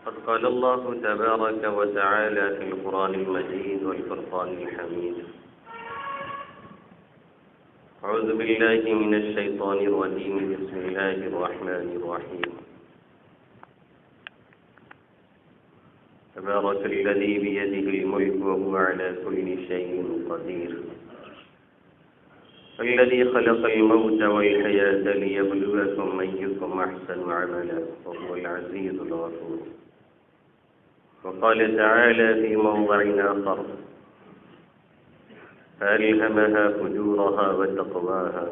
قد قال الله تبارك وتعالى في القرآن المجيد والفرقان الحميد: أعوذ بالله من الشيطان الرجيم. بسم الله الرحمن الرحيم. تبارك الذي بيده الملك وهو على كل شيء قدير، الذي خلق الموت والحياة ليبلوكم أيكم أحسن عملا وهو العزيز الغفور. وقال تعالى في موضع آخر: فألهمها فجورها وتقواها،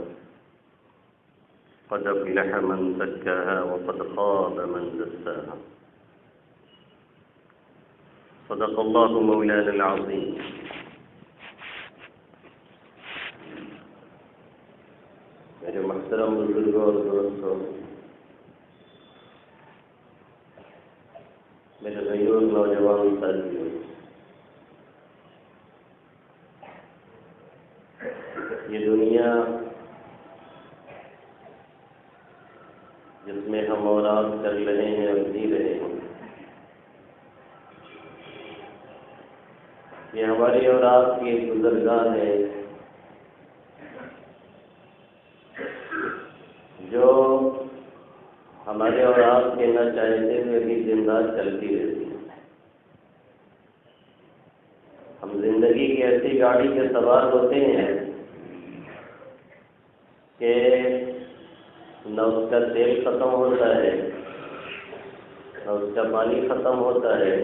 قد أفلح من زكاها وقد خاب من دساها. صدق الله مولانا العظيم. میرے محترم بزرگوں اور دوستوں، میرے بھائیوں، نوجوان ساتھیوں، یہ دنیا جس میں ہم اور آپ چل رہے ہیں اور جی رہے ہیں، یہ ہماری اور آپ کی ایک گزرگاہ ہے جو ہمارے اور آپ کے نہ چاہتے ہوئے بھی دن رات چلتی رہتی ہے۔ ہم زندگی کی ایسی گاڑی کے سوار ہوتے ہیں کہ نہ اس کا تیل ختم ہوتا ہے، نہ اس کا پانی ختم ہوتا ہے،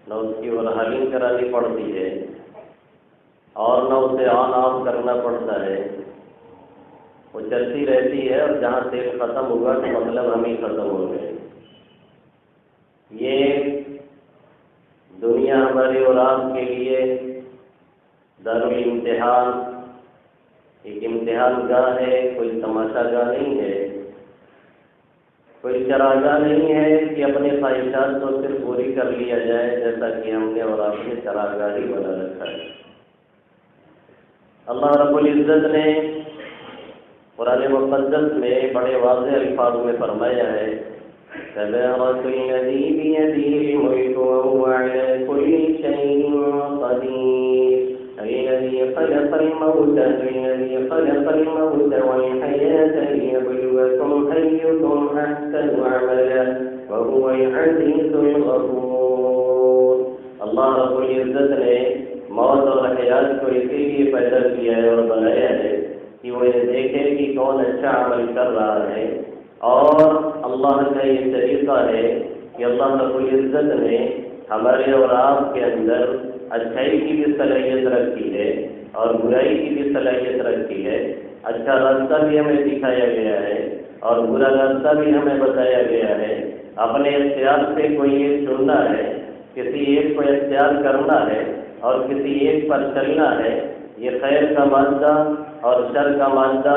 نہ اس کی اوورہالنگ کرانی پڑتی ہے، اور نہ اسے آن آف کرنا پڑتا ہے۔ وہ چلتی رہتی ہے، اور جہاں تیل ختم ہوا تو مطلب ہم ہی ختم ہو گئے۔ یہ دنیا ہمارے اور آپ کے لیے دارالامتحان، ایک امتحان گاہ ہے، کوئی تماشا گاہ نہیں ہے، کوئی چراگاہ نہیں ہے کہ اپنے خواہشات کو صرف پوری کر لیا جائے، جیسا کہ ہم نے اور آپ نے چراگاہ ہی بنا رکھا ہے۔ اللہ رب العزت نے قرآن مقدس میں بڑے واضح الفاظ میں فرمایا ہے: تبارك الذي بيده الملك وهو على كل شيء قدير، الذي خلق الموت والحياة ليبلوكم أيكم أحسن عملا وهو العزيز الغفور۔ اللہ رب العزت نے موت اور حیات کو اسی لیے پیدا کیا ہے اور بنایا ہے کہ وہ یہ دیکھے کہ کون اچھا عمل کر رہا ہے۔ اور اللہ کا یہ طریقہ ہے کہ اللہ رب العزت نے ہمارے اور آپ کے اندر اچھائی کی بھی صلاحیت رکھی ہے اور برائی کی بھی صلاحیت رکھی ہے۔ اچھا راستہ بھی ہمیں دکھایا گیا ہے اور برا راستہ بھی ہمیں بتایا گیا ہے۔ اپنے اختیار سے کوئی ایک چننا ہے، کسی ایک کو اختیار کرنا ہے اور کسی ایک پر چلنا ہے۔ یہ خیر کا مادہ اور شر کا مادہ،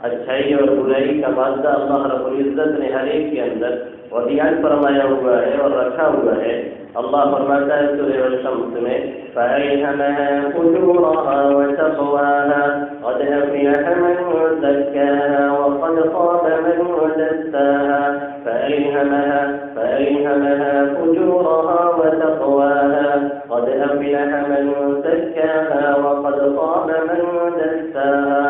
اچھائی اور برائی کا مادہ اللہ رب العزت نے ہر ایک کے اندر وضعیت فرمایا ہوا ہے اور رکھا ہوا ہے۔ اللہ فرماتا ہے سورہ الشمس میں: فَأَلْهَمَهَا فُجُورَهَا وَتَقْوَاهَا قَدْ أَفْلَحَ مَن زَكَّاهَا وَقَدْ خَابَ مَن دَسَّاهَا فَأَلْهَمَهَا فُجُورَهَا وَتَقْوَاهَا قَدْ أَفْلَحَ مَن زَكَّاهَا وَقَدْ خَابَ مَن دَسَّاهَا۔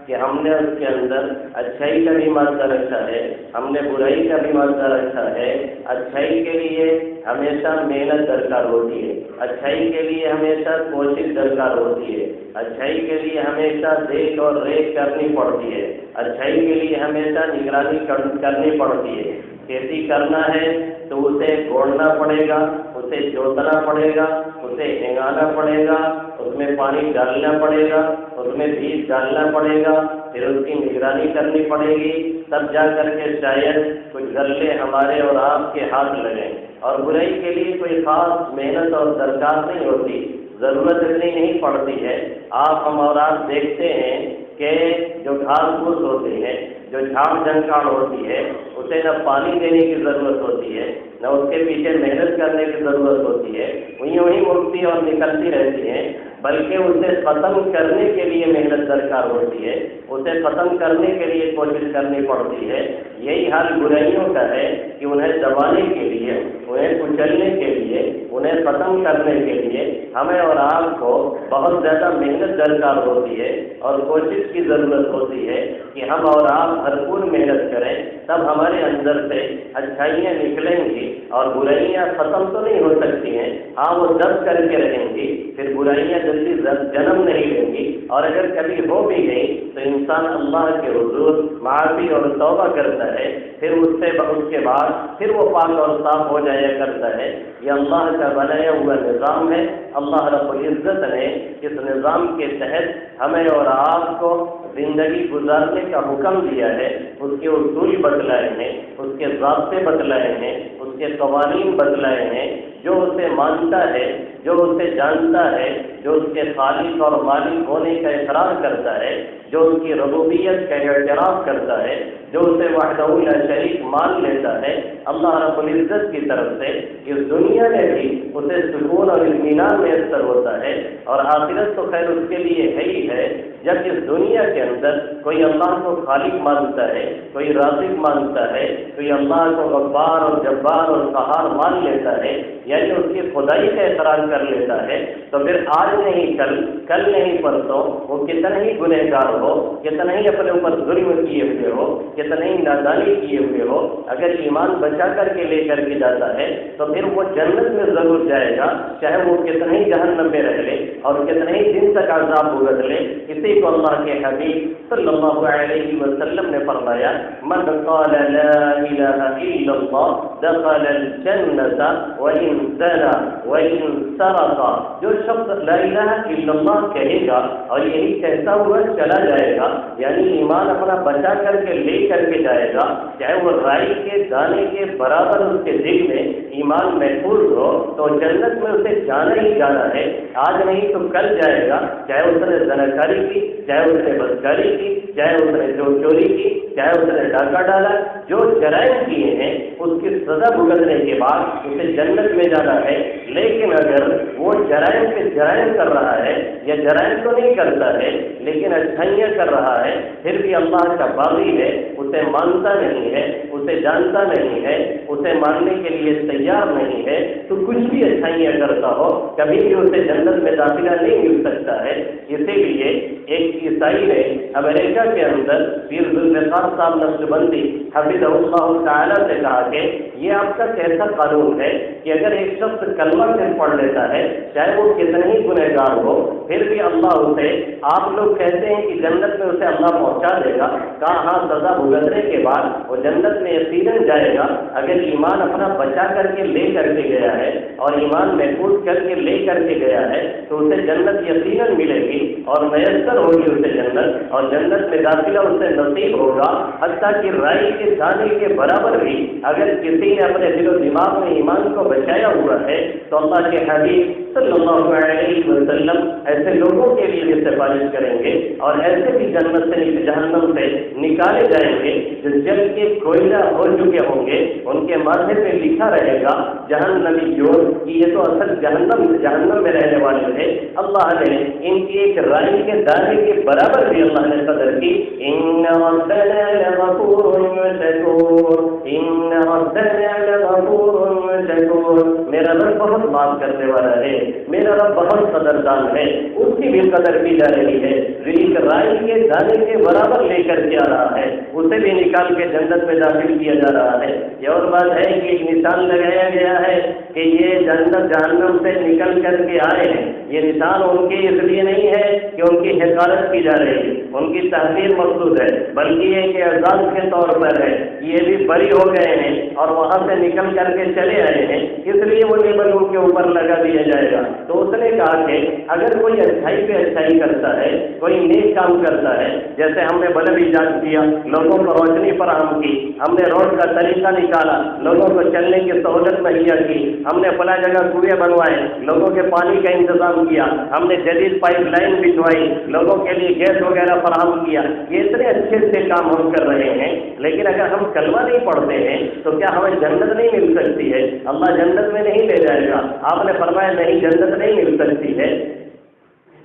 کہ ہم نے اس کے اندر اچھائی کا بھی مادہ رکھا ہے، ہم نے برائی کا بھی مادہ رکھا ہے۔ اچھائی کے لیے ہمیشہ محنت درکار ہوتی ہے، اچھائی کے لیے ہمیشہ کوشش درکار ہوتی ہے، اچھائی کے لیے ہمیشہ دیکھ اور ریکھ کرنی پڑتی ہے، اچھائی کے لیے ہمیشہ نگرانی کرنی پڑتی ہے۔ کھیتی کرنا ہے تو اسے کوڑنا پڑے گا، اسے جوتنا پڑے گا، اسے ہنگانا پڑے گا، اس میں پانی ڈالنا پڑے گا، اس میں بیج ڈالنا پڑے گا، پھر اس کی نگرانی کرنی پڑے گی، تب جا کر کے شاید کچھ غلے ہمارے اور آپ کے ہاتھ لگیں۔ اور برائی کے لیے کوئی خاص محنت اور درکار نہیں ہوتی، ضرورت اتنی نہیں پڑتی ہے۔ آپ ہم اور آپ دیکھتے ہیں کہ جو گھاس پھوس ہوتے ہیں، جو جھاڑ جھنکاڑ ہوتی ہے، اسے نہ پانی دینے کی ضرورت ہوتی ہے، نہ اس کے پیچھے محنت کرنے کی ضرورت ہوتی ہے، وہیں اگتی اور نکلتی رہتی ہیں۔ بلکہ اسے ختم کرنے کے لیے محنت درکار ہوتی ہے، اسے ختم کرنے کے لیے کوشش کرنی پڑتی ہے۔ یہی حال برائیوں کا ہے کہ انہیں دبانے کے لیے، انہیں کچلنے کے لیے، انہیں ختم کرنے کے لیے ہمیں اور آپ کو بہت زیادہ محنت درکار ہوتی ہے اور کوشش کی ضرورت ہوتی ہے کہ ہم اور آپ بھرپور محنت کریں، تب ہمارے اندر سے اچھائیاں نکلیں گی اور برائیاں ختم تو نہیں ہو سکتی ہیں، ہاں وہ دب کر کے رہیں گی، پھر برائیاں جلدی جنم نہیں لیں گی، اور اگر کبھی ہو بھی گئی تو انسان اللہ کے حضور معافی اور توبہ کرتا ہے، پھر اس کے بعد پھر وہ پاک اور صاف ہو جایا کرتا ہے۔ یہ اللہ کا بنایا ہوا نظام ہے۔ اللہ رب العزت نے اس نظام کے تحت ہمیں اور آپ کو زندگی گزارنے کا حکم دیا ہے، اس کے اصول بتلائے ہیں، اس کے ضابطے بتلائے ہیں، اس کے قوانین بتلائے ہیں۔ جو اسے مانتا ہے، جو اسے جانتا ہے، جو اس کے خالق اور مالک ہونے کا اقرار کرتا ہے، جو اس کی ربوبیت کا اعتراف کرتا ہے، جو اسے وحدہ لا شریک مان لیتا ہے، اللہ رب العزت کی طرف سے اس دنیا میں بھی اسے سکون اور اطمینان میسر ہوتا ہے، اور آخرت تو خیر اس کے لیے ہے ہی ہے۔ جب اس دنیا کے اندر کوئی اللہ کو خالق مانتا ہے، کوئی رازق مانتا ہے، کوئی اللہ کو غفار اور جبار اور قہار مان لیتا ہے، یعنی اس کی خدائی کا اقرار کر لیتا ہے، تو پھر آج نہیں کل نہیں پرسوں وہ کتنا ہی گنہگار ہو، کتنا ہی اپنے اوپر ظلم کیے ہوئے ہو، کتنا ہی نادانی کیے ہوئے ہو، اگر ایمان بچا کر کے لے کر کے جاتا ہے تو پھر وہ جنت میں ضرور جائے گا، چاہے وہ کتنا ہی جہنم میں رہ لے اور کتنے ہی دن تک عذاب بھگت لے۔ اسی کو اللہ کے حبیب صلی اللہ علیہ وسلم نے فرمایا، من قال لا الہ الا اللہ دخل الجنت وان زنا وان سرق، جو شخص لا الہ الا اللہ کہے گا اور یہی کہتا ہوا چلا جائے گا، یعنی ایمان اپنا بچا کر کے لے کر کے جائے گا، چاہے وہ رائی کے دانے کے برابر اس کے دل میں ایمان محفوظ ہو، تو جنت میں اسے جانا ہی جانا ہے، آج نہیں تو کل جائے گا، چاہے اس نے زناکاری کی، چاہے اس نے بدکاری کی، چاہے اس نے چوری کی، چاہے اس نے ڈاکہ ڈالا، جو جرائم کیے ہیں اس کی سزا بھگتنے کے بعد اسے جنت میں جانا ہے۔ لیکن اگر وہ جرائم پہ جرائم کر رہا ہے یا جرائم تو نہیں کرتا ہے لیکن اچھائیاں کر رہا ہے، پھر بھی اللہ کا باغی ہے، اسے مانتا نہیں ہے، اسے جانتا نہیں ہے، اسے ماننے کے لیے تیار نہیں ہے، تو کچھ بھی اچھائیاں کرتا ہو کبھی بھی اسے جنت میں داخلہ نہیں مل سکتا ہے۔ اسی لیے ایک عیسائی نے امریکہ کے اندر پیر ذوالفقار صاحب نقشبندی حفظہ اللہ تعالیٰ سے کہا کہ یہ آپ کا کیسا قانون ہے کہ اگر ایک شخص کلمہ صرف پڑھ لیتا ہے، چاہے وہ کتنا ہی گنہگار ہو، پھر بھی اللہ اسے، آپ لوگ کہتے ہیں کہ جنت میں اسے اللہ پہنچا دے گا، کہا ہاں سزا بھگتنے کے بعد وہ جنت میں یقیناً جائے گا، اگر ایمان اپنا بچا کر کے لے کر کے گیا ہے اور ایمان محفوظ کر کے لے کر کے گیا ہے تو اسے جنت یقیناً ملے گی اور میسر ہوگی اسے جنت، اور جنت میں داخلہ اسے نصیب ہوگا، حتیٰ کہ رائی کے دانے کے برابر بھی اگر کسی نے اپنے دل و دماغ میں ایمان کو بچایا ہوا ہے تو اللہ کے حبیب صلی اللہ علیہ وسلم ایسے لوگوں کے لیے بھی سفارش کریں گے، اور ایسے بھی جنت سے جہنم سے نکالے جائیں گے جو جل کے کوئلہ ہو چکے ہوں گے، ان کے ماتھے پہ لکھا رہے گا جہنمی جوڑ کہ یہ تو اصل جہنم میں رہنے والے تھے۔ اللہ نے ان کی ایک رائی کے دانے کے برابر بھی اللہ نے قدر کی۔ ان ربنا لغفور شکور، ان ربنا لغفور شکور، میرا رب بہت معاف کرنے والا ہے، میرا رب بہت قدردان ہے، اس کی بھی قدر کی جا رہی ہے، ایک رائی کے دانے کے برابر لے کر کے آ رہا ہے، اسے بھی نکال کے جنت میں داخل کیا جا رہا ہے۔ یہ اور بات ہے کہ ایک نشان لگایا گیا ہے کہ یہ جنت جہنم سے نکل کر کے آئے ہیں، یہ نشان ان کے اس لیے نہیں ہے کہ ان کی حقارت کی جا رہی ہے، ان کی تحقیر مقصود ہے، بلکہ یہ کہ اعزاز کے طور پر ہے، یہ بھی بری ہو گئے ہیں اور وہاں سے نکل کر کے چلے آئے ہیں، اس لیے وہ لیبل ان کے اوپر لگا دیا جائے گا۔ تو اس نے کہا کہ اگر کوئی اچھائی پہ اچھائی کرتا ہے، کوئی نیک کام کرتا ہے، جیسے ہم نے بلب ایجاد کیا، لوگوں کو روشنی فراہم کی، ہم نے روڈ کا طریقہ نکالا، لوگوں کو چلنے کی سہولت مہیا کی، ہم نے فلاں جگہ کنویں بنوائے، لوگوں کے پانی کا انتظام کیا، ہم نے جدید پائپ لائن بچھوائی، لوگوں کے لیے گیس وغیرہ فراہم کیا، یہ اتنے اچھے اچھے کام ہم کر رہے ہیں، لیکن اگر ہم کلمہ نہیں پڑھتے ہیں تو کیا ہمیں جنت نہیں مل سکتی ہے؟ اللہ جنت میں نہیں لے جائے گا؟ آپ نے فرمایا نہیں، جنت نہیں مل سکتی ہے۔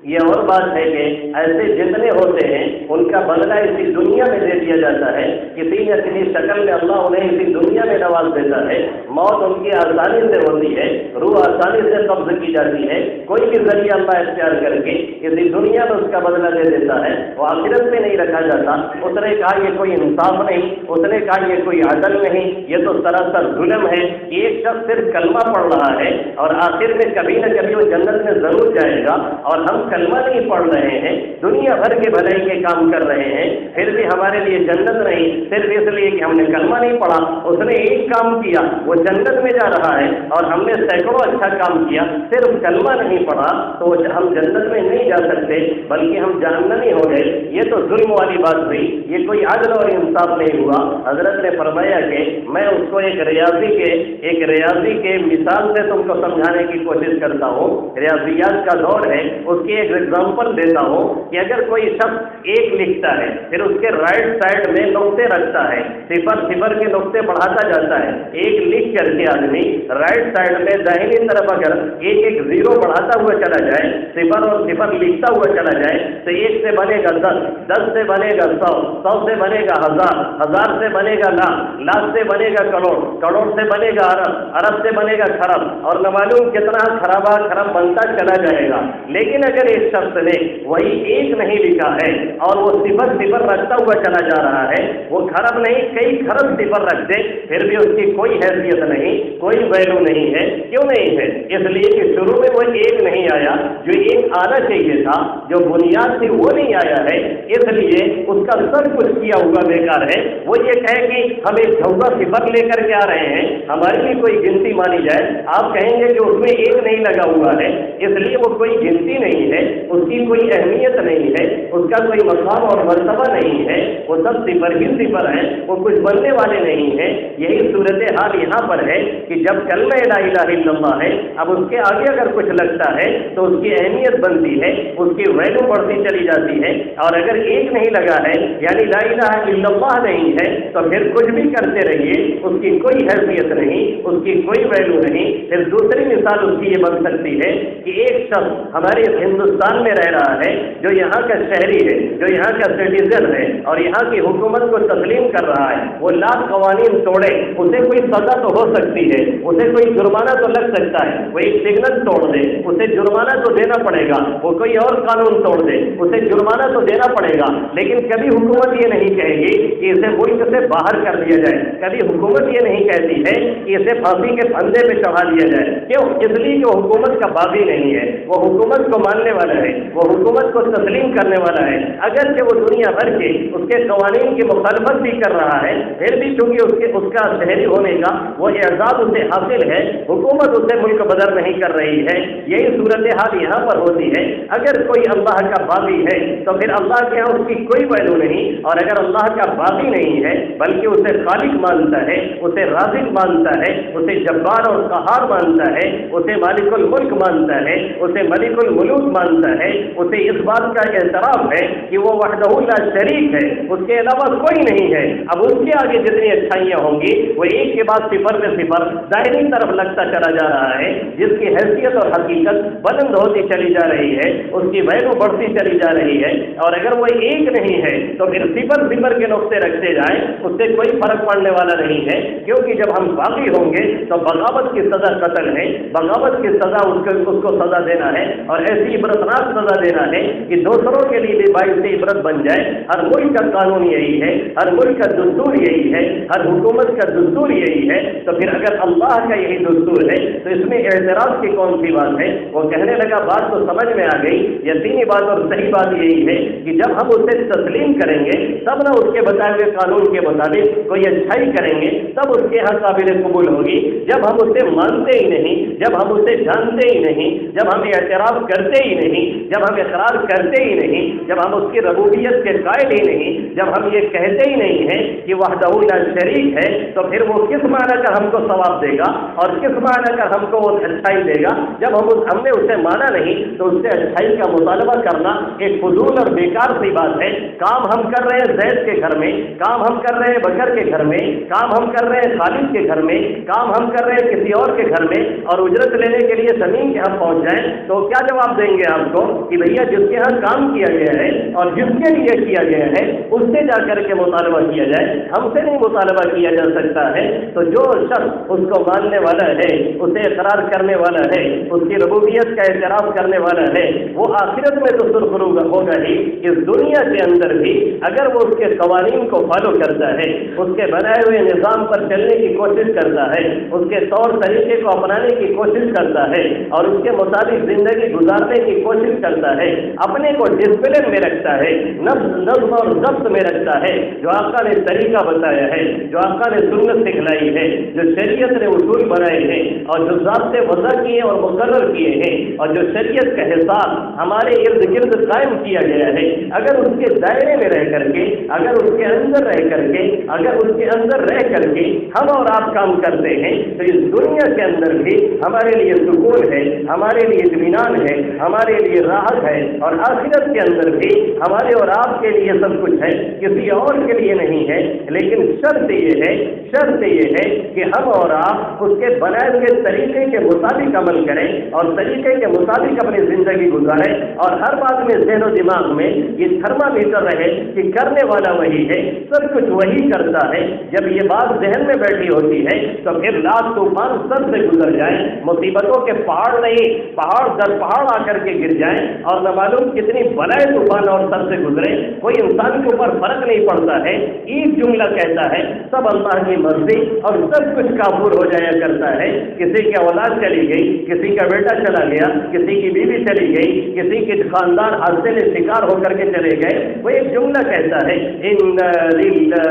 یہ اور بات ہے کہ ایسے جتنے ہوتے ہیں ان کا بدلہ اسی دنیا میں دے دیا جاتا ہے، کسی نہ کسی شکل میں اللہ انہیں اسی دنیا میں نواز دیتا ہے، موت ان کی آسانی سے ہوتی ہے، روح آسانی سے قبض کی جاتی ہے، کوئی بھی ذریعہ اللہ اختیار کر کے اسی دنیا میں اس کا بدلہ دے دیتا ہے، وہ آخرت میں نہیں رکھا جاتا۔ اس نے کہا یہ کوئی انصاف نہیں، اس نے کہا یہ کوئی عدل نہیں، یہ تو سراسر ظلم ہے کہ ایک شخص صرف کلمہ پڑھ رہا ہے اور آخر میں کبھی نہ کبھی وہ جنت میں ضرور جائے گا، اور ہم کلمہ نہیں پڑھ رہے ہیں، دنیا بھر کے بھلائی کے کام کر رہے ہیں، پھر بھی ہمارے لیے جنت نہیں، صرف اس لیے کہ ہم نے کلمہ نہیں پڑھا۔ اس نے ایک کام کیا وہ جنت میں جا رہا ہے، اور ہم نے سینکڑوں اچھا کام کیا، صرف کلمہ نہیں پڑھا تو ہم جنت میں نہیں جا سکتے بلکہ ہم جہنمی ہو گئے۔ یہ تو ظلم والی بات ہوئی، یہ کوئی عدل اور انصاف نہیں ہوا۔ حضرت نے فرمایا کہ میں اس کو ایک ریاضی کے مثال سے تم کو سمجھانے کی کوشش کرتا ہوں، ریاضیات کا دور ہے، اس کی ایک ایگزامپل دیتا ہوں کہ اگر کوئی شخص ایک لکھتا ہے پھر اس کے رائٹ سائڈ میں نقطے رکھتا ہے، صفر کے نقطے بڑھاتا جاتا ہے، ایک لکھ کر کے آدمی رائٹ سائڈ میں داہنی طرف اگر ایک زیرو بڑھاتا ہوا چلا جائے، صفر اور صفر لکھتا ہوا چلا جائے تو 1 سے بنے گا 10، 10 سے بنے گا 100، 100 سے بنے گا 1000، 1000 سے بنے گا لاکھ، لاکھ سے بنے گا کروڑ، کروڑ سے بنے گا ارب، ارب سے بنے گا خرب، اور نہ معلوم کتنا خراب بنتا چلا جائے گا۔ لیکن اگر ایک شخص نے وہی ایک نہیں لکھا ہے اور وہ صفر رکھتا ہوا چلا جا رہا ہے، وہ خرب نہیں کئی خرب صفر رکھ دے پھر بھی اس کی کوئی حیثیت نہیں، کوئی ویلو نہیں ہے۔ کیوں نہیں ہے؟ اس لیے کہ شروع میں وہ ایک نہیں آیا، جو ایک آنا چاہیے تھا، جو بنیاد تھی وہ نہیں آیا ہے، اس لیے اس کا سب کچھ کیا ہوا بیکار ہے۔ وہ یہ کہے کہ ہم ایک جھوٹا صفر لے کر کے آ رہے ہیں، ہماری بھی کوئی گنتی مانی جائے، آپ کہیں گے کہ اس میں ایک نہیں لگا ہوا ہے، اس لیے وہ کوئی گنتی نہیں ہے، اس کی کوئی اہمیت نہیں ہے، اس کا کوئی مقام اور مرتبہ نہیں ہے، وہ سب صفر ہی صفر ہیں، وہ کچھ بننے والے نہیں ہیں۔ یہی صورتحال یہاں پر ہے کہ جب کلمہ لا الہ الا اللہ ہے، اب اس کے آگے اگر کچھ لگتا ہے تو اس کی اہمیت بنتی ہے، اس کی ویلو بڑھتی چلی جاتی ہے، اور اگر ایک نہیں لگا ہے یعنی لا الہ الا اللہ نہیں ہے تو پھر کچھ بھی کرتے رہیے، اس کی کوئی حیثیت نہیں، اس کی کوئی ویلو نہیں۔ پھر دوسری مثال اس کی یہ بن سکتی ہے کہ ایک شخص ہمارے ہندوستان میں رہ رہا ہے، جو یہاں کا شہری ہے، جو یہاں کا سٹیزن ہے، اور یہاں کی حکومت کو تسلیم کر رہا ہے، وہ لاکھ قوانین توڑے، اسے کوئی سزا تو ہو سکتی ہے، اسے کوئی جرمانہ تو لگ سکتا ہے، وہ ایک سگنل توڑ دے اسے جرمانہ تو دینا پڑے گا، وہ کوئی اور قانون توڑ دے اسے جرمانہ تو دینا پڑے گا، لیکن کبھی حکومت یہ نہیں کہے گی کہ اسے ملک سے باہر کر دیا جائے، کبھی حکومت یہ نہیں کہتی ہے کہ اسے پھانسی کے پھندے پہ چڑھا دیا جائے۔ کیوں؟ اس لیے کہ وہ حکومت کا باغی نہیں ہے، وہ حکومت کو ماننے والا ہے، وہ حکومت کو تسلیم کرنے والا ہے، اگرچہ وہ دنیا بھر کے اس کے قوانین کی مخالفت بھی کر رہا ہے، پھر بھی چونکہ اس کا شہری ہونے کا وہ اعزاز اسے حاصل ہے، حکومت اسے ملک بدر نہیں کر رہی ہے۔ یہی صورتحال یہاں پر ہوتی ہے، اگر کوئی اللہ کا باغی ہے تو پھر اللہ کے یہاں اس کی کوئی ویلو نہیں، اور اگر اللہ کا باغی نہیں ہے بلکہ اسے خالق مانتا ہے، اسے رازق مانتا ہے، اسے جبار اور قہار مانتا ہے، اسے مالک الملک مانتا ہے، اسے ملک الملوک مانتا ہے، اسے اس بات کا اعتراف ہے کہ وہ وحدہ لا شریک ہے، اس کے علاوہ کوئی نہیں ہے، اب اس کے آگے جتنی اچھائیاں ہوں گی وہ ایک کے بعد صفر میں صفر دائری طرف لگتا چلا جا رہا ہے، جس کی حیثیت اور حقیقت بلند ہوتی چلی جا رہی ہے، اس کی ویلو بڑھتی چلی جا رہی ہے، اور اگر وہ ایک نہیں ہے تو پھر صفر کے نقطے رکھتے جائیں، اس سے کوئی فرق پڑنے والا نہیں ہے، کیونکہ جب ہم باغی ہوں گے تو بغاوت کی سزا قتل ہے، بغاوت کی سزا اس کو سزا دینا ہے، اور ایسی عبرتناک سزا دینا ہے کہ دوسروں کے لیے بھی باعث عبرت بن جائے۔ ہر ملک کا قانون یہی ہے، ہر ملک کا دستور یہی ہے، ہر حکومت کا دستور یہی ہے، تو پھر اگر اللہ کا یہی دستور ہے تو اس میں اعتراض کی کون سی بات ہے؟ وہ کہنے لگا بات تو سمجھ میں آ گئی، یقینی بات اور صحیح بات یہی ہے کہ جب ہم اسے تسلیم کریں گے تب نہ اس کے بتائے ہوئے قانون کے مطابق کوئی اچھائی کریں گے تب اس کے یہاں قابل قبول ہوگی۔ جب ہم اسے مانتے ہی نہیں، جب ہم اسے جانتے ہی نہیں، جب ہم اعتراف کرتے ہی نہیں، جب ہم اقرار کرتے ہی نہیں، جب ہم اس کی ربوبیت کے قائل ہی نہیں، جب ہم یہ کہتے ہی نہیں ہیں کہ وحدہ لا شریک ہے، تو پھر وہ کس معنی کا ہم کو ثواب دے گا اور کس معنی کا ہم کو وہ اچھائی دے گا؟ جب ہم نے اسے مانا نہیں تو اس سے اچھائی کا مطالبہ کرنا ایک فضول اور بیکار سی بات ہے۔ کام ہم کر رہے ہیں زید کے گھر میں، کام ہم کر رہے ہیں بکر کے گھر میں، کام ہم کر رہے ہیں خالد کے گھر میں، کام ہم کر رہے ہیں کسی اور کے گھر میں، اور اجرت لینے کے لیے زمین کے ہم پہنچ جائیں تو کیا جواب دیں گے آپ کو کہ بھیا جس کے ہاں کام کیا گیا ہے اور جس کے لیے کیا گیا ہے اس سے جا کر کے مطالبہ کیا جائے، ہم سے نہیں مطالبہ کیا جا سکتا ہے۔ تو جو شخص اس کو ماننے والا ہے، اسے اقرار کرنے والا ہے، اس کی ربوبیت کا اعتراف کرنے والا ہے، وہ آخرت میں تو سرخرو ہوگا ہی، اس دنیا کے اندر بھی اگر وہ اس کے قوانین کو فالو کرتا ہے، اس کے بنائے ہوئے نظام پر چلنے کی کوشش کرتا ہے، اس کے طور طریقے کو اپنانے کی کوشش کرتا ہے اور اس کے مطابق زندگی گزارنے کی کوشش کرتا ہے، اپنے کو ڈسپلن میں رکھتا ہے، نظم اور ضبط میں رکھتا ہے، جو آقا نے طریقہ بتایا ہے، جو آقا نے سنت سکھلائی ہے، جو شریعت نے اصول بنائے ہیں اور جو ضابطے وضع کیے اور مقرر کیے ہیں اور جو شریعت کا حساب ہمارے ارد گرد قائم کیا گیا ہے، اگر اس کے دائرے میں رہ کر کے، اگر اس کے اندر رہ کر کے، اگر اس کے اندر رہ کر کے ہم اور آپ کام کرتے ہیں تو اس دنیا کے اندر بھی ہمارے لیے سکون ہے، ہمارے لیے اطمینان ہے، ہمارے لیے راحت ہے، اور آخرت کے اندر بھی ہمارے اور آپ کے لیے سب کچھ ہے، کسی اور کے لیے نہیں ہے۔ لیکن شرط یہ ہے کہ ہم اور آپ اس کے بنائے ہوئے طریقے کے مطابق عمل کریں اور طریقے کے مطابق اپنی زندگی گزاریں، اور ہر بات میں ذہن و دماغ میں یہ تھرما میٹر رہے کہ کرنے والا وہی ہے، سب کچھ وہی کرتا ہے۔ جب یہ بات ذہن میں بیٹھی ہوتی ہے تو پھر لاکھ طوفان سر سے گزر جائیں، مصیبتوں کے پہاڑ نہیں پہاڑ در پہاڑ آ کر کے گر جائیں، اور نہ معلوم کتنی بلائے طوفان اور سر سے گزرے، کوئی انسان کے اوپر فرق نہیں پڑتا ہے۔ ایک جملہ کہتا ہے سب اللہ کی مرضی، اور سب کچھ کافور ہو جایا کرتا ہے۔ کسی کی اولاد چلی گئی، کسی کا بیٹا چلا گیا، کسی کی بیوی چلی گئی، کسی کے خاندان حادثے میں شکار ہو کر کے چلے گئے، وہ ایک جملہ کہتا ہے انا للہ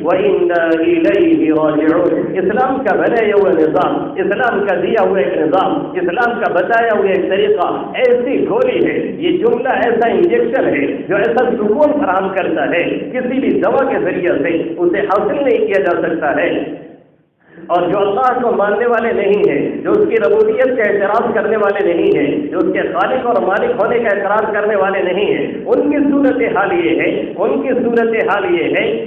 وانا الیہ راجعون۔ اسلام کا بنایا ہوا نظام، اسلام کا دیا ہوا ایک نظام، اسلام کا بتایا ہوا ایک طریقہ ایسی گولی ہے، یہ جملہ ایسا انجیکشن ہے جو ایسا سکون فراہم کرتا ہے، کسی بھی دوا کے ذریعے سے اسے حاصل نہیں کیا جا سکتا ہے۔ اور جو اللہ کو ماننے والے نہیں ہیں، جو اس کی ربوبیت کا اعتراف کرنے والے نہیں ہیں، جو اس کے خالق اور مالک ہونے کا اعتراف کرنے والے نہیں ہیں، ان کی صورتحال یہ ہے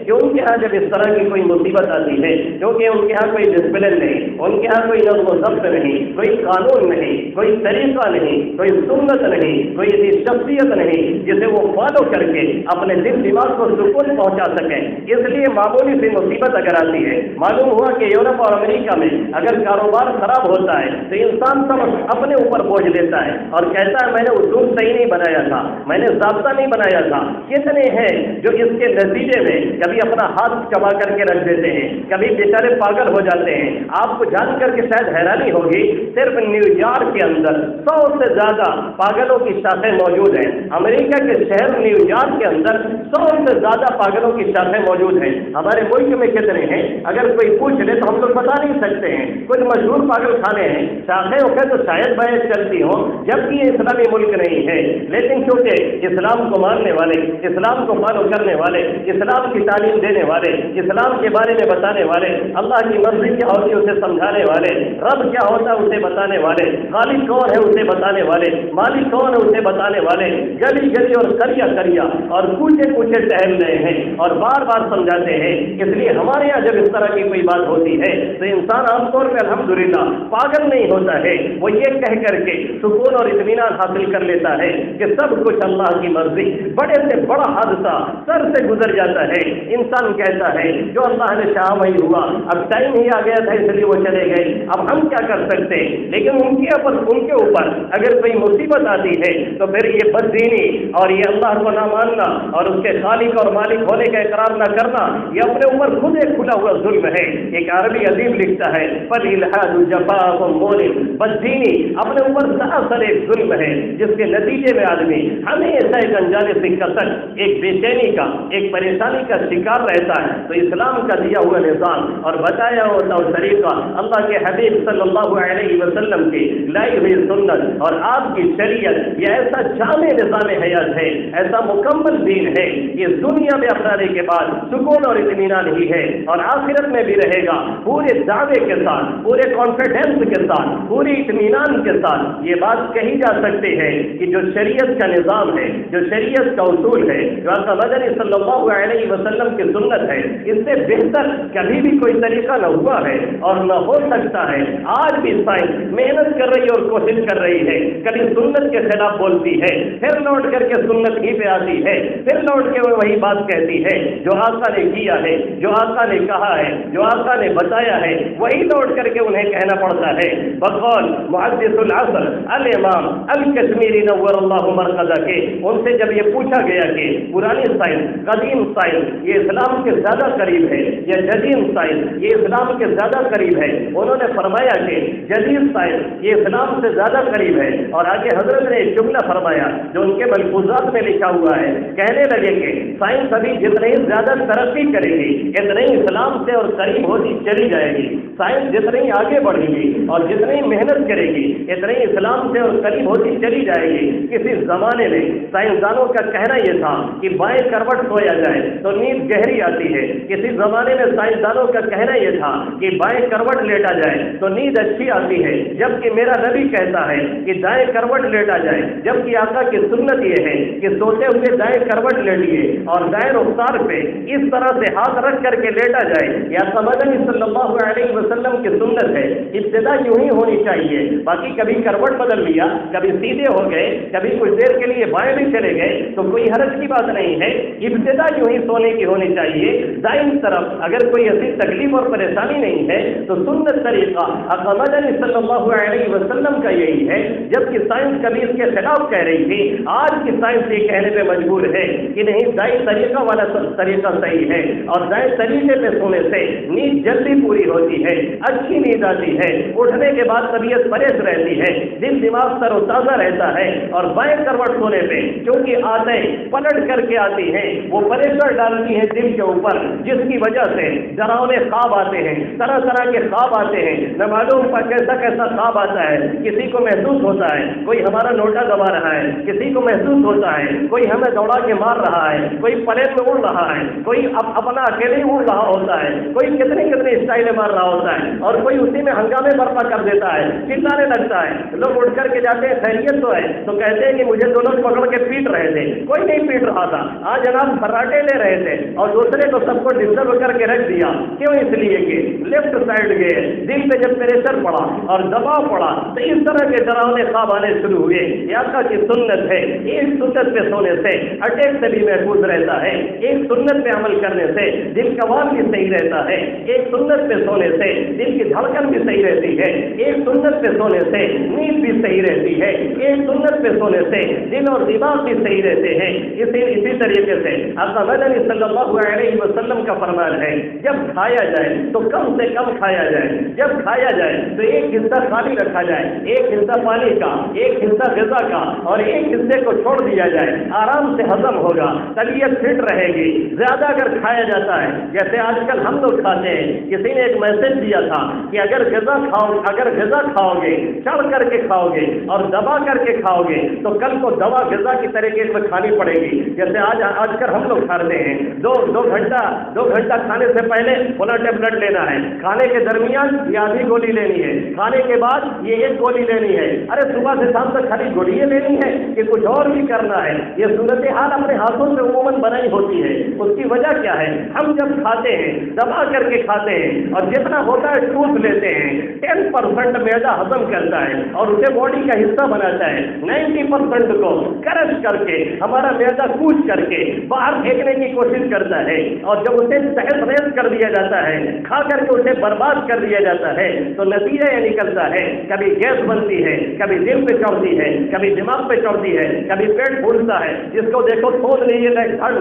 کہ ان کے ہاں جب اس طرح کی کوئی مصیبت آتی ہے، کیونکہ ان کے ہاں کوئی ڈسپلن نہیں، ان کے ہاں کوئی نظم و ضبط نہیں، کوئی قانون نہیں، کوئی طریقہ نہیں، کوئی سنت نہیں، کوئی ایسی شخصیت نہیں جسے وہ فالو کر کے اپنے دل دماغ کو سکون پہنچا سکیں، اس لیے معمولی سی مصیبت اگر آتی ہے، معلوم ہوا کہ یورپ اور امریکہ میں اگر کاروبار خراب ہوتا ہے تو انسان سب اپنے اوپر بوجھ لیتا ہے اور کہتا ہے میں نے اصول صحیح نہیں بنایا تھا، میں نے ضابطہ نہیں بنایا تھا۔ کتنے ہیں جو اس کے نتیجے میں کبھی اپنا ہاتھ چبا کر کے رکھ دیتے ہیں، کبھی بیچارے پاگل ہو جاتے ہیں۔ آپ کو جان کر کے شاید حیرانی ہوگی، صرف نیو یارک کے اندر 100 سے زیادہ پاگلوں کی شاخیں موجود ہیں۔ امریکہ کے شہر نیو یارک کے اندر 100 سے زیادہ پاگلوں کی شاخیں موجود ہیں۔ ہمارے ملک میں کتنے ہیں اگر کوئی پوچھ لے تو ہم لوگ بتا نہیں سکتے ہیں۔ کچھ مشہور پاگل خانے ہیں، شاخیں ہو تو شاید بحث چلتی ہوں، جبکہ یہ اسلامی ملک نہیں ہے، لیکن چونکہ اسلام کو ماننے والے، اسلام کو فالو کرنے والے، اسلام کی تعلیم دینے والے، اسلام کے بارے میں بتانے والے، اللہ کی مرضی کیا ہوتی ہے اسے سمجھانے والے، رب کیا ہوتا ہے اسے بتانے والے، خالق کون ہے اسے بتانے والے، مالک کون ہے اسے بتانے والے، گلی گلی اور کریا کریا اور کوچے کوچے ٹہل رہے ہیں اور بار بار سمجھاتے ہیں۔ اس لیے ہمارے یہاں جب اس طرح کی کوئی بات ہوتی ہے تو انسان عام طور پہ الحمدللہ پاگل نہیں ہوتا ہے، وہ یہ کہہ کر کے سکون اور اطمینان حاصل کر لیتا ہے کہ سب کچھ اللہ کی مرضی، بڑے سے بڑا حادثہ سر سے گزر جاتا ہے، انسان کہتا ہے جو اللہ نے چاہا وہی ہوا، اب ٹائم ہی آ گیا تھا اس لیے وہ چلے گئے، اب ہم کیا کر سکتے ہیں۔ لیکن ان کے اوپر اگر کوئی مصیبت آتی ہے تو پھر یہ بددینی اور یہ اللہ کو نہ ماننا اور اس کے خالق اور مالک ہونے کا اقرار نہ کرنا، یہ اپنے اوپر خود ایک کھلا ہوا ظلم ہے۔ ایک عربی ادیب لکھتا ہے فَالْإِلْحَادُ جَفَاءٌ مُؤْلِمٌ، بددینی اپنے اوپر سراسر ایک ظلم ہے جس کے نتیجے میں آدمی ہمیشہ ایک انجانے سے کسل، ایک بے چینی کا، ایک پریشانی کا شکار رہتا ہے۔ تو اسلام کا دیا ہوا نظام اور بتایا ہوا طریقہ، اللہ کے حبیب صلی اللہ علیہ وسلم کی لائی ہوئی سنت اور آپ کی شریعت، یہ ایسا جامع نظام حیات ہے، ایسا مکمل دین ہے، یہ دنیا میں اپنانے کے بعد سکون اور اطمینان ہی ہے اور آخرت میں بھی رہے گا۔ پورے دعوے کے ساتھ، پورے کانفیڈنس کے ساتھ، پوری اطمینان کے ساتھ یہ بات کہی جا سکتی ہے کہ جو شریعت کا نظام ہے، جو شریعت کا اصول ہے، جو آقا مدنی صلی اللہ علیہ وسلم کی سنت ہے، اس سے بہتر کبھی بھی کوئی طریقہ نہ ہوا ہے اور نہ ہو سکتا ہے۔ آج بھی سائنس محنت کر رہی اور کوشش کر رہی ہے، کبھی سنت کے خلاف بولتی ہے، پھر لوٹ کر کے سنت ہی پہ آتی ہے، پھر لوٹ کے وہ وہی بات کہتی ہے جو آقا نے کیا ہے، جو آقا نے کہا ہے، جو آقا نے بتایا ہے، وہی لوٹ کر کے انہیں کہنا پڑتا ہے۔ بقول محدث العصر الامام الکشمیری نور اللہ مرقدہ کے ان سے جب یہ پوچھا گیا کہ پرانی سائنس، قدیم سائنس یہ اسلام کے زیادہ قریب ہے یا جدید سائنس یہ اسلام کے زیادہ قریب ہے، انہوں نے فرمایا کہ جدید سائنس یہ اسلام سے زیادہ قریب ہے، اور آگے حضرت نے ایک جملہ فرمایا جو ان کے ملفوظات میں لکھا ہوا ہے، کہنے لگے کہ سائنس ابھی جتنی زیادہ ترقی کرے گی اتنی اسلام سے اور قریب ہوتی چلی جائے گی، سائنس جتنی آگے بڑھے گی اور جتنی محنت کرے گی اتنی اسلام سے اور قریب ہوتی چلی جائے گی۔ کسی زمانے میں سائنسدانوں کا کہنا یہ تھا کہ بائیں کروٹ سویا جائے تو نیند گہری آتی ہے، کسی زمانے میں سائنسدانوں کا کہنا یہ تھا کہ بائیں کروٹ لیٹا جائے تو نیند اچھی آتی ہے، جبکہ میرا نبی کہتا ہے کہ دائیں کروٹ لیٹا جائے، جبکہ آقا کی سنت یہ ہے کہ سوتے ہوئے دائیں کروٹ لیٹیے اور دائیں رخسار پہ اس طرح سے ہاتھ رکھ کر کے لیٹا جائے۔ یا مدنی صلی اللہ علیہ وسلم کی سنت ہے، ابتدا یوں ہی ہونی چاہیے، باقی کبھی کروٹ بدل لیا، کبھی سیدھے ہو گئے، کبھی کچھ دیر کے لیے بائیں بھی چلے گئے تو کوئی حرج کی بات نہیں ہے، ابتدا یوں ہی سونے کی ہونی چاہیے۔ دائیں طرف اگر کوئی ایسی تکلیف اور پریشانی نہیں ہے تو سنت طریقہ آقا مدنی صلی اللہ علیہ وسلم کا یہی ہے، جبکہ سائنس کبھی اس کے خلاف کہہ رہی تھی، آج کی سائنس یہ کہنے پہ مجبور ہے کہ نہیں، دائیں طریقہ والا طریقہ صحیح ہے، اور دائیں طریقے پہ سونے سے نیند جلدی پوری ہوتی ہے، اچھی نیند آتی ہے، اٹھنے کے بعد طبیعت فریش رہتی ہے، دل دماغ تر و تازہ رہتا ہے، اور بائیں کروٹ سونے پہ کیونکہ آتیں پلٹ کر کے آتی ہیں، وہ پریشر ڈالتی ہیں دل کے اوپر، جس کی وجہ سے ڈراؤنے خواب آتے ہیں، طرح طرح کے خواب آتے ہیں، نہ معلوم پر کیسا کیسا خواب آتا ہے، کسی کو محسوس ہوتا ہے کوئی ہمارا نوٹا دبا رہا ہے، کسی کو محسوس ہوتا ہے کوئی ہمیں دوڑا کے مار رہا ہے، کوئی پلیٹ میں اڑ رہا ہے، کوئی اپنا اکیلے اڑ رہا ہوتا ہے، کوئی کتنے اسٹائلیں مار رہا ہوتا ہے، اور کوئی اسی میں ہنگامے برپا کر دیتا ہے، چلانے لگتا ہے، لوگ اٹھ کر کے جاتے ہیں خیریت تو ہے تو کہتے ہیں کہ مجھے دو لوگ پکڑ کے پیٹ رہے تھے، کوئی نہیں پیٹ رہا تھا، آج جناب فراٹے لے رہے تھے اور دوسرے کو سب کو ڈسٹرب کر کے رکھ دیا، کیوں؟ اس لیے کہ لیفٹ سائڈ گئے، دل پہ جب پریشر پڑا اور دباؤ پڑا تو اس طرح کے ڈراؤنے خواب آنے شروع ہوئے۔ یہ آقا کی سنت ہے، ایک سنت پہ سونے سے اٹیک سے بھی محفوظ رہتا ہے، ایک سنت پہ عمل کرنے سے دل کا وال بھی صحیح رہتا ہے، ایک سنت پہ سونے سے دل کی دھڑکن بھی صحیح رہتی ہے، ایک سنت پہ سونے سے نیند بھی صحیح رہتی ہے، ایک سنت پہ سونے سے دل اور دماغ بھی صحیح رہتے ہیں۔ اسی طریقے سے آقا مدنی صلی اللہ علیہ وسلم کا فرمان ہے، جب کھایا جائے تو کم سے کم کھایا جائے، جب کھایا جائے تو ایک حصہ خالی رکھا جائے، ایک حصہ پانی کا، ایک حصہ غذا کا، اور ایک حصے کو چھوڑ دیا جائے، آرام سے ہضم ہوگا، طبیعت فٹ رہے گی۔ زیادہ اگر کھایا جاتا ہے جیسے آج کل ہم لوگ کھاتے ہیں، کسی نے ایک میسج دیا تھا کہ اگر غذا کھاؤ گے، چڑھ کر کے کھاؤ گے اور دبا کر کے کھاؤ گے تو کل کو دوا غذا کی طریقے سے کھانی پڑے گی۔ جیسے آج کل ہم لوگ کھاتے ہیں، دو گھنٹہ کھانے سے پہلے فلاں ٹیبلٹ لینا ہے، کھانے کے درمیان یہ آدھی گولی لینی ہے، کھانے کے بعد یہ ایک گولی لینی ہے، ارے صبح سے شام تک خالی گولیاں لینی ہے کہ کچھ اور بھی کرنا ہے؟ یہ صورتحال اپنے ہاتھوں سے عموماً بنائی ہوتی ہے۔ اس کی وجہ کیا ہے؟ ہم جب کھاتے ہیں دبا کر کے کھاتے ہیں اور جتنا ہوتا ہے ٹوٹ لیتے ہیں، 10% معدہ ہضم کرتا ہے اور اسے باڈی کا حصہ بناتا ہے، 90% کو کرش کر کے ہمارا معدہ کوچ کر کے باہر پھینکنے کی کوشش کرتا ہے، اور جب اسے تحس نحس کر دیا جاتا ہے، کھا کر کے اسے برباد کر دیا جاتا ہے، تو نتیجہ یہ نکلتا ہے کبھی گیس بنتی ہے، کبھی دل پہ چڑھتی ہے، کبھی دماغ پہ چڑھتی ہے، کبھی پیٹ پھولتا ہے، جس کو دیکھو سوچ لیجیے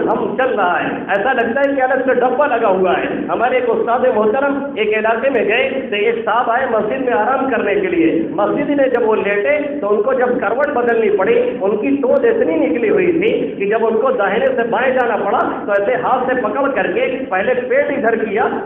ہم چل رہا ہے، ایسا لگتا ہے کہ الگ سے ڈبہ لگا ہوا ہے۔ ہمارے ایک استاد محترم ایک علاقے میں گئے تو ایک صاحب آئے مسجد میں آرام کرنے کے لیے، مسجد میں جب وہ لیٹے تو ان کو جب کروٹ بدلنی پڑی، ان کی ٹوز اتنی نکلی ہوئی تھی کہ جب ان کو داہنے سے بائیں جانا پڑا تو ایسے ہاتھ سے پکڑ کر کے پہلے پیٹ ادھر کیا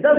10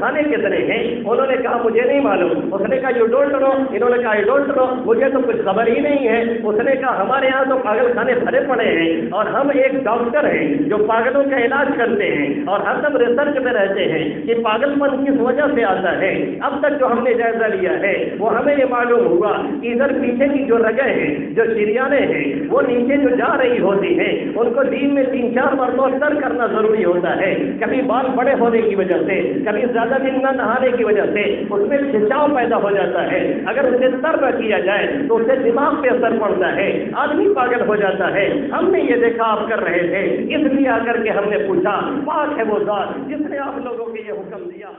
خانے کتنے ہیں؟ انہوں نے کہا مجھے نہیں معلوم۔ اس نے کہا یو ڈونٹ نو، انہوں نے کہا یو ڈونٹ نو، مجھے تو کچھ خبر ہی نہیں ہے۔ اس نے کہا ہمارے یہاں تو پاگل خانے بھرے پڑے ہیں اور ہم ایک ڈاکٹر ہیں جو پاگلوں کا علاج کرتے ہیں اور ہر دم ریسرچ میں رہتے ہیں کہ پاگل پن کس وجہ سے آتا ہے۔ اب تک جو ہم نے جائزہ لیا ہے وہ ہمیں یہ معلوم ہوا کہ ادھر پیچھے کی جو رگیں ہیں، جو شریانیں ہیں، وہ نیچے جو جا رہی ہوتی ہیں ان کو دن میں 3-4 مرتبہ سر کرنا ضروری ہوتا ہے۔ کبھی بال بڑے ہونے کی وجہ سے، کبھی زیادہ دن نہ نہانے کی وجہ سے اس میں کھنچاؤ پیدا ہو جاتا ہے۔ اگر اسے سر نہ کیا جائے تو اسے دماغ پہ اثر پڑتا ہے، آدمی پاگل ہو جاتا ہے۔ ہم نے یہ دیکھا آپ کر رہے تھے، اس لیے آ کر کے ہم نے پوچھا، پاک ہے وہ ذات جس نے آپ لوگوں کو یہ حکم دیا۔